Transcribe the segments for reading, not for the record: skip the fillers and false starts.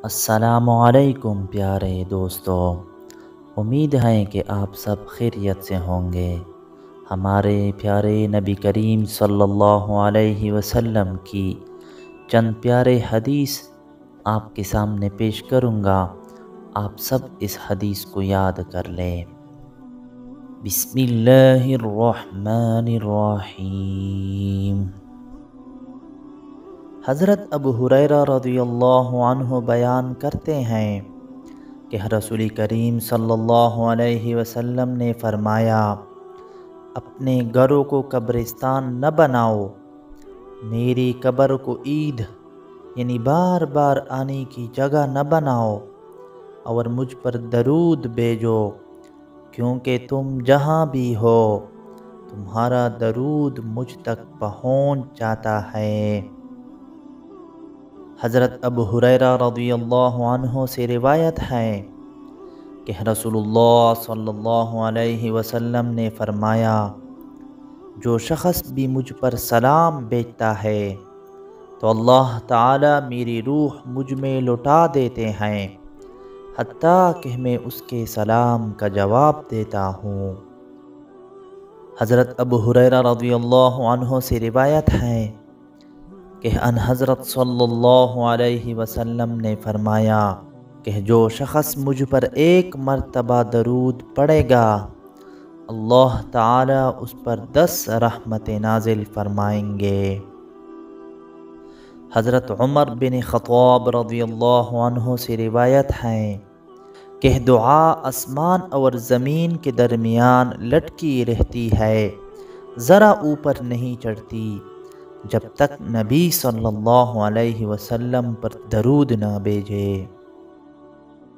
السلام علیکم پیارے دوستو، امید ہے کہ آپ سب خیریت سے ہوں گے۔ ہمارے پیارے نبی کریم صلی اللہ علیہ وسلم کی چند پیارے حدیث آپ کے سامنے پیش کروں گا، آپ سب اس حدیث کو یاد کر لیں۔ بسم اللہ الرحمن الرحیم۔ حضرت ابو ہریرہ رضی اللہ عنہ بیان کرتے ہیں کہ رسول کریم صلی اللہ علیہ وسلم نے فرمایا، اپنے گھروں کو قبرستان نہ بناؤ، میری قبر کو عید یعنی بار بار آنے کی جگہ نہ بناؤ، اور مجھ پر درود بھیجو، کیونکہ تم جہاں بھی ہو تمہارا درود مجھ تک پہنچ جاتا ہے۔ حضرت ابو ہریرہ رضی اللہ عنہ سے روایت ہے کہ رسول اللہ صلی اللہ علیہ وسلم نے فرمایا، جو شخص بھی مجھ پر سلام بھیجتا ہے تو اللہ تعالی میری روح مجھ میں لوٹا دیتے ہیں، حتیٰ کہ میں اس کے سلام کا جواب دیتا ہوں۔ حضرت ابو ہریرہ رضی اللہ عنہ سے روایت ہے کہ ان حضرت صلی اللہ علیہ وسلم نے فرمایا کہ جو شخص مجھ پر ایک مرتبہ درود پڑھے گا، اللہ تعالی اس پر 10 رحمتیں نازل فرمائیں گے۔ حضرت عمر بن خطاب رضی اللہ عنہ سے روایت ہے کہ دعا آسمان اور زمین کے درمیان لٹکی رہتی ہے، ذرا اوپر نہیں چڑھتی جب تک نبی صلی اللہ علیہ وسلم پر درود نہ بھیجے۔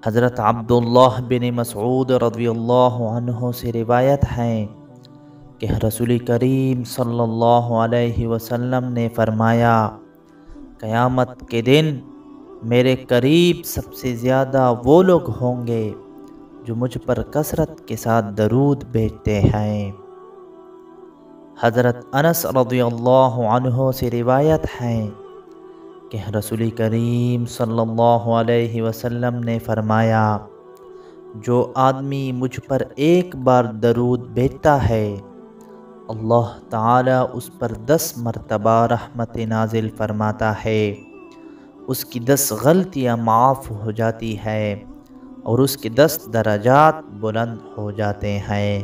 حضرت عبداللہ بن مسعود رضی اللہ عنہ سے روایت ہے کہ رسول کریم صلی اللہ علیہ وسلم نے فرمایا، قیامت کے دن میرے قریب سب سے زیادہ وہ لوگ ہوں گے جو مجھ پر کثرت کے ساتھ درود بھیجتے ہیں۔ حضرت انس رضی اللہ عنہ سے روایت ہے کہ رسول کریم صلی اللہ علیہ وسلم نے فرمایا، جو آدمی مجھ پر ایک بار درود بھیجتا ہے، اللہ تعالی اس پر 10 مرتبہ رحمت نازل فرماتا ہے، اس کی 10 غلطیاں معاف ہو جاتی ہے اور اس کے 10 درجات بلند ہو جاتے ہیں۔